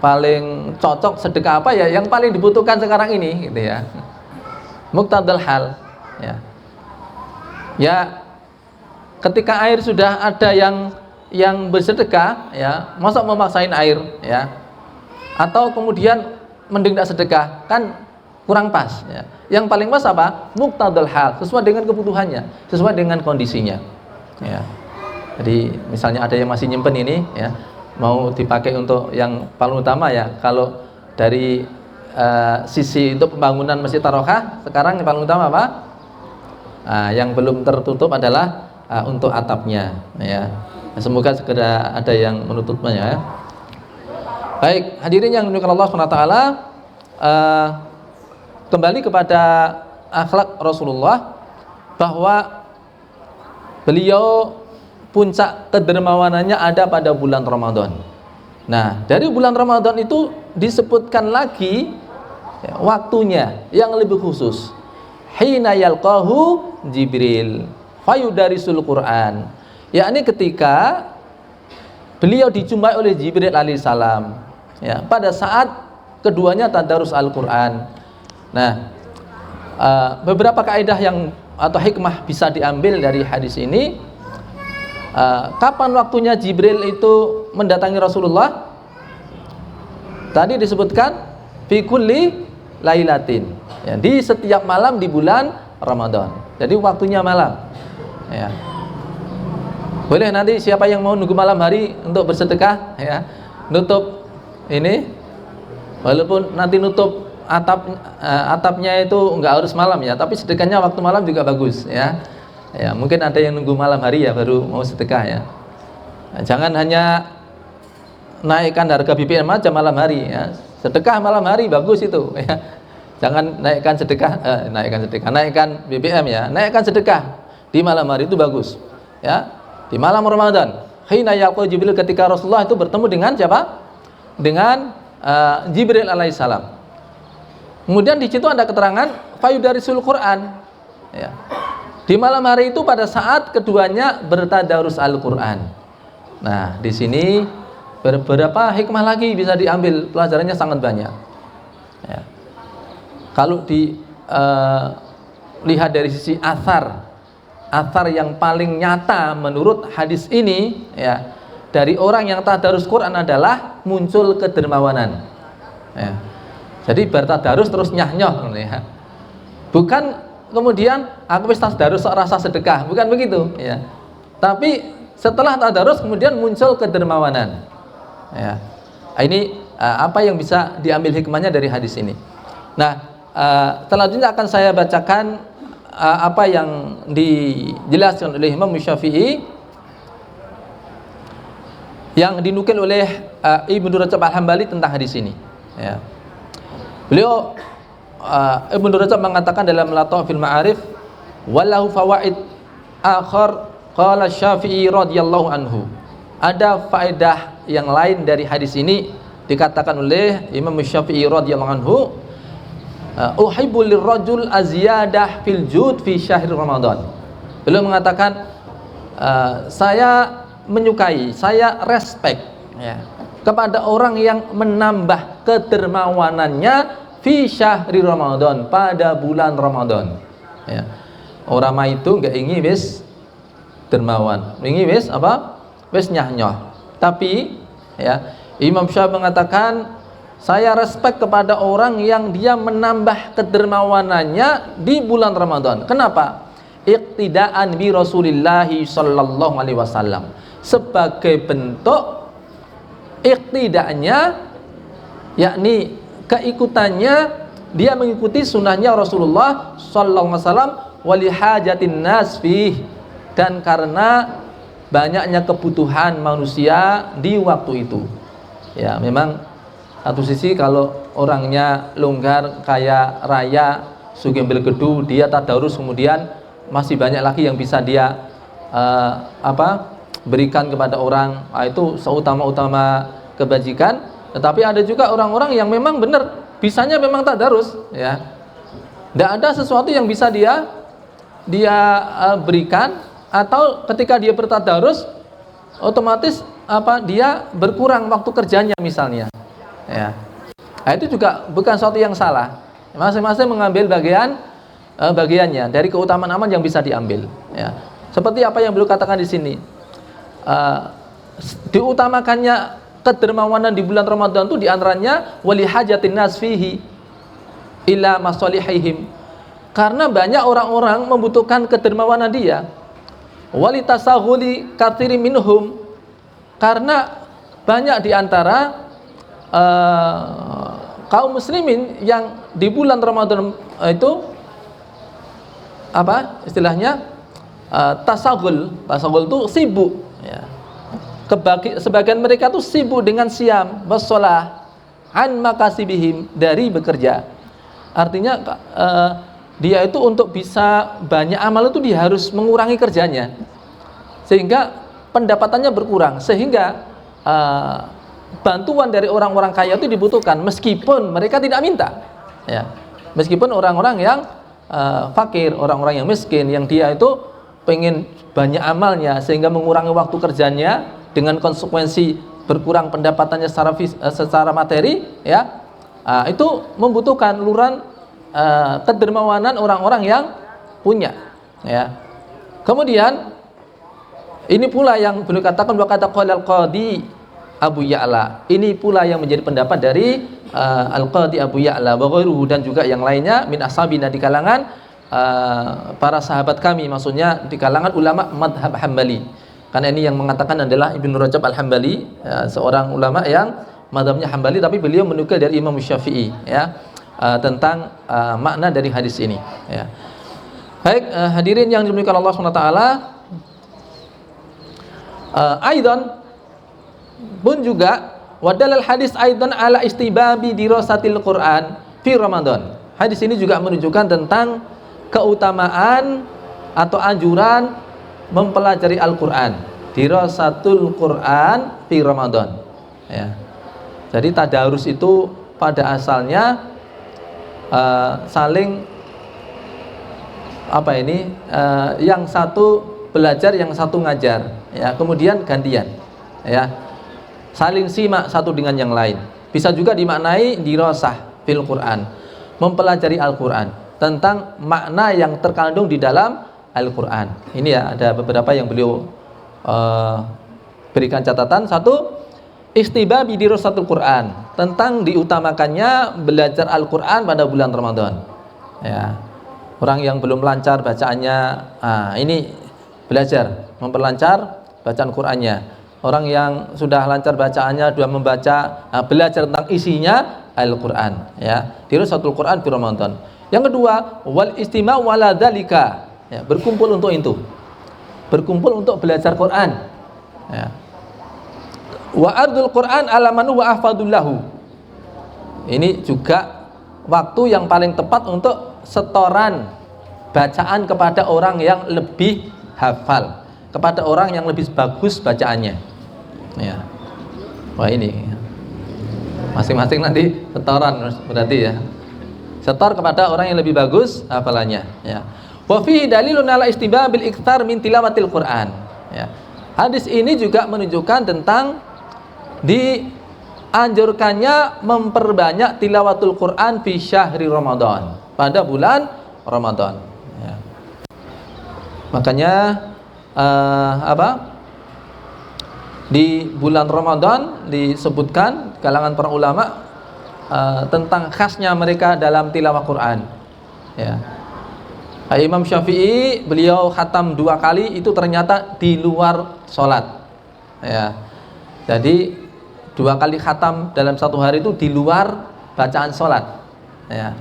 A: paling cocok sedekah apa ya, yang paling dibutuhkan sekarang ini, gitu ya. Muqtadul hal, ya. Ya, ketika air sudah ada yang bersedekah, ya, masa memaksain air, ya. Atau kemudian mending tidak sedekah, kan kurang pas, ya. Yang paling pas apa? Muqtadul hal, sesuai dengan kebutuhannya, sesuai dengan kondisinya, ya. Jadi misalnya ada yang masih nyimpen ini, ya, mau dipakai untuk yang paling utama, ya. Kalau dari sisi untuk pembangunan Masjid Tarokhah, sekarang yang paling utama apa? Yang belum tertutup adalah untuk atapnya, ya. Semoga segera ada yang menutupnya, ya. Baik, hadirin yang dimuliakan Allah SWT, kembali kepada akhlak Rasulullah, bahwa beliau puncak kedermawanannya ada pada bulan Ramadan. Nah, dari bulan Ramadan itu disebutkan lagi, ya, waktunya yang lebih khusus. Hina yalqahu Jibril fayudarisul Quran, yakni ketika beliau dijumpai oleh Jibril alaihissalam, ya, pada saat keduanya tadarus Al-Quran. Nah, beberapa kaidah yang atau hikmah bisa diambil dari hadis ini. Kapan waktunya Jibril itu mendatangi Rasulullah? Tadi disebutkan fi kulli lailatin, ya, di setiap malam di bulan Ramadan. Jadi waktunya malam, ya. Boleh nanti siapa yang mau nunggu malam hari untuk bersedekah, ya, nutup ini, walaupun nanti nutup atapnya itu enggak harus malam, ya, tapi sedekahnya waktu malam juga bagus, ya. Ya, mungkin ada yang nunggu malam hari, ya, baru mau sedekah, ya. Jangan hanya naikkan harga BBM aja malam hari, ya. Sedekah malam hari bagus itu, ya. Jangan naikkan BBM, ya. Naikkan sedekah di malam hari itu bagus, ya. Di malam Ramadan, hina yaqul Jibril, ketika Rasulullah itu bertemu dengan siapa? Dengan Jibril alaihissalam. Kemudian di situ ada keterangan fayudarisul Quran, ya. Di malam hari itu pada saat keduanya bertadarus Al-Quran. Nah, di sini beberapa hikmah lagi bisa diambil, pelajarannya sangat banyak, ya. Kalau dilihat dari sisi asar yang paling nyata menurut hadis ini, ya, dari orang yang tadarus Quran adalah muncul kedermawanan, ya. Jadi bertadarus terus nyah-nyoh, ya. Bukan kemudian aku wis tadarus rasa sedekah, bukan begitu, ya. Tapi setelah tadarus kemudian muncul kedermawanan, ya. Ini apa yang bisa diambil hikmahnya dari hadis ini. Nah, selanjutnya akan saya bacakan apa yang dijelaskan oleh Imam Syafi'i yang dinukil oleh Ibnu Rajab Al-Hambali tentang hadis ini, ya. Beliau Ibnu Rajab mengatakan dalam Lataiful Ma'arif, walahu fawaid akhar, qala Syafi'i radhiyallahu anhu. Ada faedah yang lain dari hadis ini, dikatakan oleh Imam Syafi'i radhiyallahu anhu, uhibbu lirrajul aziyadah fil jud fi syahr Ramadan. Beliau mengatakan, saya menyukai, saya respect, ya, kepada orang yang menambah kedermawanannya fi syahri Ramadan, pada bulan Ramadan, ya. Orang itu enggak ingin wis dermawan, ingin wis apa? Wis nyah-nyoh. Tapi, ya, Imam Syafi'i mengatakan saya respect kepada orang yang dia menambah kedermawanannya di bulan Ramadan. Kenapa? Iqtidaan bi Rasulillah sallallahu alaihi wasallam. Sebagai bentuk iqtidanya, yakni keikutannya, dia mengikuti sunnahnya Rasulullah sallallahu alaihi wasallam, wali hajatin nas fih, dan karena banyaknya kebutuhan manusia di waktu itu. Ya, memang satu sisi kalau orangnya longgar kayak raya sugeng belgedu, dia tadarus, kemudian masih banyak lagi yang bisa dia berikan kepada orang, itu seutama-utama kebajikan. Tetapi ada juga orang-orang yang memang benar bisanya memang tadarus, ya. Tidak ada sesuatu yang bisa dia berikan, atau ketika dia bertadarus otomatis dia berkurang waktu kerjanya misalnya, ya. Nah, itu juga bukan sesuatu yang salah. Masing-masing mengambil bagiannya dari keutamaan amal yang bisa diambil, ya. Seperti apa yang beliau katakan di sini, diutamakannya kedermawanan di bulan Ramadan itu diantaranya wali hajatin nas fihi ila masalihihim, karena banyak orang-orang membutuhkan kedermawanan dia. Wali tasaghuli katsiri minhum, karena banyak diantara kaum muslimin yang di bulan Ramadan itu istilahnya tasaghul itu sibuk, ya. Sebagian mereka tuh sibuk dengan siam wassalah an makasibihim, dari bekerja. Artinya dia itu untuk bisa banyak amal itu dia harus mengurangi kerjanya, sehingga pendapatannya berkurang, sehingga bantuan dari orang-orang kaya itu dibutuhkan meskipun mereka tidak minta, ya. Meskipun orang-orang yang fakir, orang-orang yang miskin, yang dia itu pengen banyak amalnya sehingga mengurangi waktu kerjanya dengan konsekuensi berkurang pendapatannya secara materi, ya. Itu membutuhkan luran kedermawanan orang-orang yang punya, ya. Kemudian ini pula yang beliau katakan, wa kata qala al-qadi Abu Ya'la, ini pula yang menjadi pendapat dari al-qadi Abu Ya'la wa ghairuhu, dan juga yang lainnya min ashabina, di kalangan para sahabat kami, maksudnya di kalangan ulama madhab Hambali. Karena ini yang mengatakan adalah Ibnu Rajab Al-Hambali, ya, seorang ulama yang madhabnya Hambali, tapi beliau menukil dari Imam Syafi'i, ya, tentang makna dari hadis ini, ya. Baik, hadirin yang dimuliakan Allah SWT, aidan pun juga wadalal hadis aidan ala istibabi dirasatil Quran fi Ramadan. Hadis ini juga menunjukkan tentang keutamaan atau anjuran mempelajari Al-Quran, dirasatul Quran fi Ramadan, ya. Jadi tadarus itu pada asalnya saling yang satu belajar, yang satu ngajar, ya. Kemudian gantian, ya, saling simak satu dengan yang lain. Bisa juga dimaknai dirasah fil Quran, mempelajari Al-Quran tentang makna yang terkandung di dalam Al-Quran. Ini, ya, ada beberapa yang beliau berikan catatan. Satu, istibabi dirasatul Quran, tentang diutamakannya belajar Al-Quran pada bulan Ramadan, ya. Orang yang belum lancar bacaannya, ini belajar, memperlancar bacaan Qurannya. Orang yang sudah lancar bacaannya, sudah membaca, belajar tentang isinya Al-Quran, ya. Dirasatul Quran di Ramadan. Yang kedua, wal istima' wala dzalika, ya, berkumpul untuk itu, berkumpul untuk belajar Quran, ya. Wa ardul Quran alamanu wa ahfadullahu, ini juga waktu yang paling tepat untuk setoran bacaan kepada orang yang lebih hafal, kepada orang yang lebih bagus bacaannya, ya. Wah, ini masing-masing nanti setoran berarti, ya, setor kepada orang yang lebih bagus hafalannya, ya. Wa fi dalilun ala istibabil iktsar min tilawatil Quran, ya. Hadis ini juga menunjukkan tentang dianjurkannya memperbanyak tilawatul Quran fi syahri Ramadan, pada bulan Ramadan, ya. Makanya di bulan Ramadan disebutkan kalangan para ulama tentang khasnya mereka dalam tilawah Quran. Ya. Imam Syafi'i beliau khatam 2 kali itu ternyata di luar sholat. Ya. Jadi 2 kali khatam dalam 1 hari itu di luar bacaan sholat. Ya.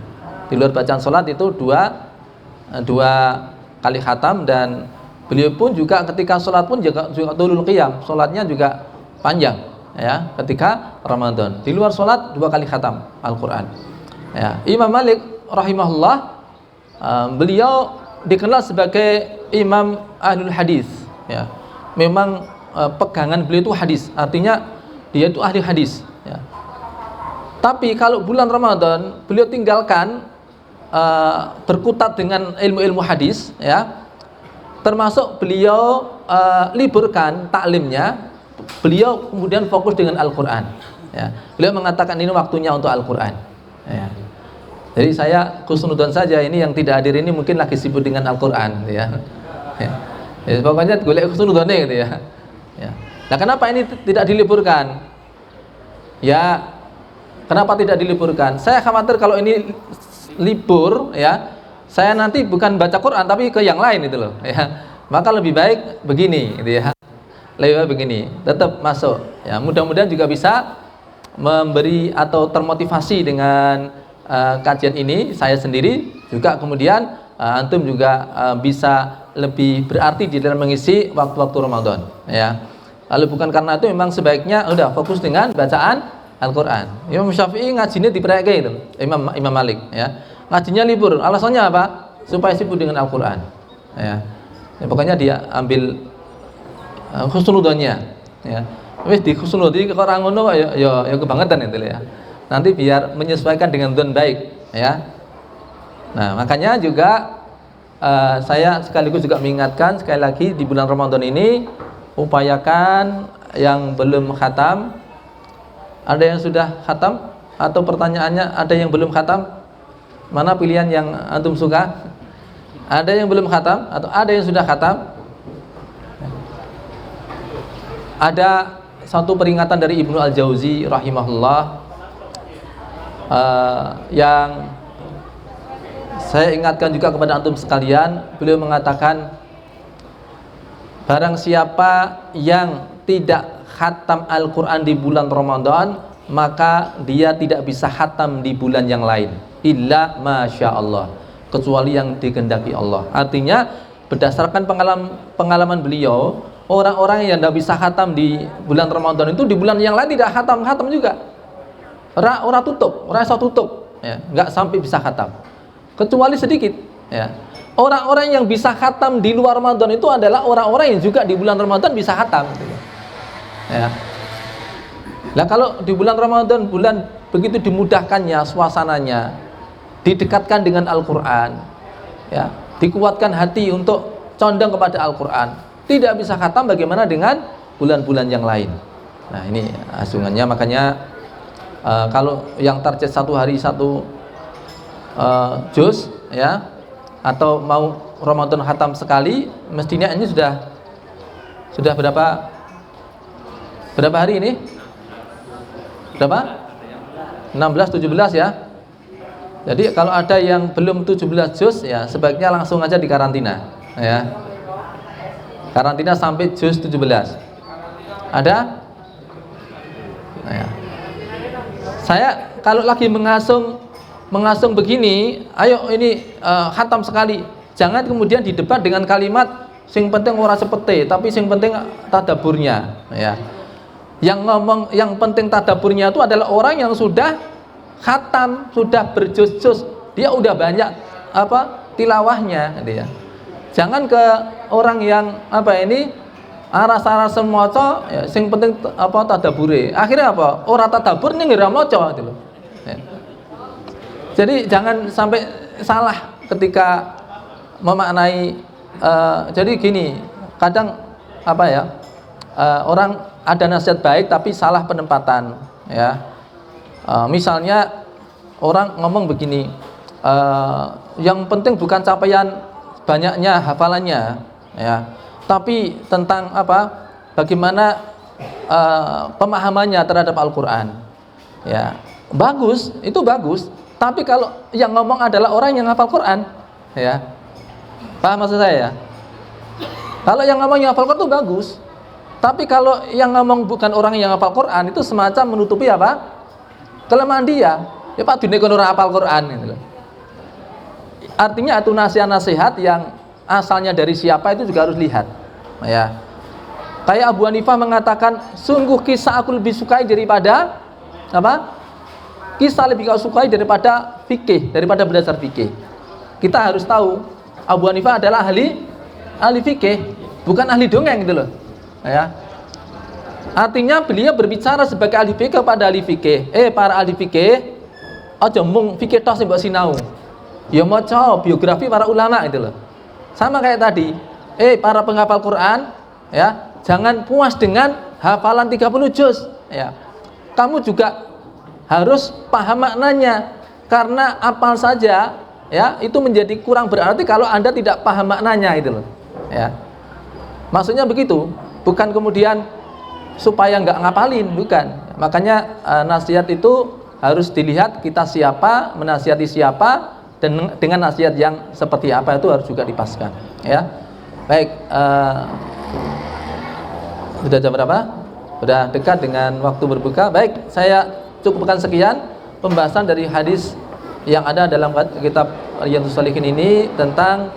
A: Di luar bacaan sholat itu dua kali khatam, dan beliau pun juga ketika sholat pun juga tulul qiyam, sholatnya juga panjang ya ketika Ramadan. Di luar sholat 2 kali khatam Al-Quran. Ya. Imam Malik rahimahullah, beliau dikenal sebagai imam ahlul hadis. Ya. Memang pegangan beliau itu hadis, artinya dia itu ahli hadis. Ya. Tapi kalau bulan Ramadan beliau tinggalkan berkutat dengan ilmu-ilmu hadis, ya. Termasuk beliau liburkan taklimnya, beliau kemudian fokus dengan Al-Quran. Ya. Beliau mengatakan ini waktunya untuk Al-Quran. Ya. Jadi saya khusnudzon saja, ini yang tidak hadir ini mungkin lagi sibuk dengan Al-Quran. Ya. Ya. Ya, pokoknya golek khusnudzonnya gitu ya. Ya. Nah, kenapa ini tidak diliburkan? Ya, kenapa tidak diliburkan? Saya khawatir kalau ini libur, ya, saya nanti bukan baca Quran tapi ke yang lain itu loh, ya. Maka lebih baik begini, gitu ya. Lebih baik begini, tetap masuk. Ya, mudah-mudahan juga bisa memberi atau termotivasi dengan kajian ini. Saya sendiri juga kemudian antum juga bisa lebih berarti di dalam mengisi waktu-waktu Ramadan, ya. Lalu bukan karena itu memang sebaiknya udah fokus dengan bacaan Al-Quran. Imam Syafi'i ngajinya diperhatikan itu, Imam Malik, ya. Ngajinya libur, alasannya apa? Supaya sibuk dengan Al-Quran, ya. Ya, pokoknya dia ambil khusnudzonnya, ya. Wis di khusnudzon kok ora ngono ya kebangetan itu ya. Nanti biar menyesuaikan dengan dzon baik, ya. Nah, makanya juga saya sekaligus juga mengingatkan sekali lagi di bulan Ramadan ini, upayakan yang belum khatam. Ada yang sudah khatam atau pertanyaannya ada yang belum khatam? Mana pilihan yang antum suka? Ada yang belum khatam atau ada yang sudah khatam? Ada satu peringatan dari Ibnu Al-Jauzi rahimahullah yang saya ingatkan juga kepada antum sekalian. Beliau mengatakan, barang siapa yang tidak khatam Al-Quran di bulan Ramadan, maka dia tidak bisa khatam di bulan yang lain, illa masya Allah, kecuali yang dikehendaki Allah. Artinya berdasarkan pengalaman beliau, orang-orang yang tidak bisa khatam di bulan Ramadan itu di bulan yang lain tidak khatam juga. Orang tutup, ya, nggak sampai bisa khatam, kecuali sedikit, ya. Orang-orang yang bisa khatam di luar Ramadan itu adalah orang-orang yang juga di bulan Ramadan bisa khatam, gitu. Ya. Nah, kalau di bulan Ramadan, bulan begitu dimudahkannya suasananya, didekatkan dengan Al-Quran, ya, dikuatkan hati untuk condong kepada Al-Quran, tidak bisa khatam, bagaimana dengan bulan-bulan yang lain? Nah, ini asungannya. Makanya kalau yang target 1 hari 1 juz, ya, atau mau Ramadan khatam sekali, mestinya ini sudah berapa hari ini? Berapa? 16, 17 ya. Jadi kalau ada yang belum 17 juz, ya sebaiknya langsung aja di karantina, ya. Karantina sampai juz 17. Ada? Nah, ya. Saya kalau lagi mengasung begini, ayo ini khatam sekali. Jangan kemudian didebat dengan kalimat sing penting ora sepete, tapi sing penting tadaburnya, ya. Yang ngomong yang penting tadaburnya itu adalah orang yang sudah khatam, sudah berjuz-juz, dia udah banyak tilawahnya, gitu ya. Jangan ke orang yang aras-aras maca, ya, sing penting tadabure. Akhirnya apa? Ora tadabur ning ora maca gitu loh. Ya. Jadi jangan sampai salah ketika memaknai. Jadi gini, kadang orang ada nasihat baik tapi salah penempatan, ya. Misalnya orang ngomong begini, yang penting bukan capaian banyaknya hafalannya, ya, tapi tentang bagaimana pemahamannya terhadap Al-Quran, ya. bagus, itu bagus. Tapi kalau yang ngomong adalah orang yang hafal Quran, ya, paham maksud saya ya? Kalau yang ngomong yang hafal Quran itu bagus. Tapi kalau yang ngomong bukan orang yang hafal Quran, itu semacam menutupi apa? Kelemahan dia. Ya Pak, dunia orang hafal Quran gitu. Artinya itu nasihat-nasihat yang asalnya dari siapa itu juga harus lihat, ya. Kayak Abu Hanifah mengatakan, sungguh kisah aku lebih sukai daripada apa? Kisah lebih kau sukai daripada fikih, daripada berdasar fikih. Kita harus tahu Abu Hanifah adalah ahli fikih, bukan ahli dongeng gitu loh, ya. Artinya beliau berbicara sebagai ahli fikih kepada ahli fikih. Para ahli fikih, aja mung fikih tok sing mbok sinau. Ya maca biografi para ulama gitu loh. Sama kayak tadi, para penghafal Quran, ya, jangan puas dengan hafalan 30 juz, ya. Kamu juga harus paham maknanya, karena apal saja, ya, itu menjadi kurang berarti kalau Anda tidak paham maknanya itu loh, ya. Maksudnya begitu, bukan kemudian supaya nggak ngapalin, bukan. Makanya nasihat itu harus dilihat kita siapa, menasihati siapa, dan dengan nasihat yang seperti apa itu harus juga dipaskan, ya. Baik, sudah jam berapa? Sudah dekat dengan waktu berbuka. Baik, saya cukupkan sekian pembahasan dari hadis yang ada dalam kitab Riyadhus Shalihin ini tentang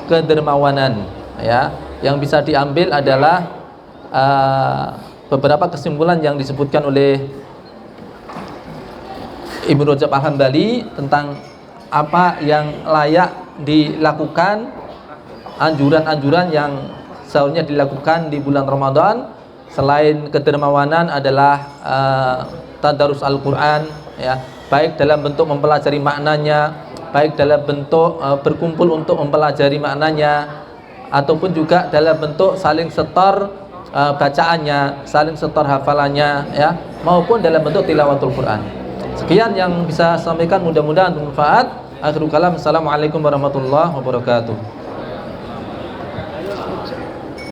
A: kedermawanan, ya. Yang bisa diambil adalah beberapa kesimpulan yang disebutkan oleh Ibnu Rajab Al-Hambali tentang apa yang layak dilakukan, anjuran-anjuran yang seharusnya dilakukan di bulan Ramadan. Selain kedermawanan adalah tadarus Al-Quran, ya, baik dalam bentuk mempelajari maknanya, baik dalam bentuk berkumpul untuk mempelajari maknanya, ataupun juga dalam bentuk saling setor bacaannya, saling setor hafalannya, ya, maupun dalam bentuk tilawatul Quran. Sekian yang bisa saya sampaikan, mudah-mudahan bermanfaat. Akhirul kalam, assalamualaikum warahmatullahi wabarakatuh.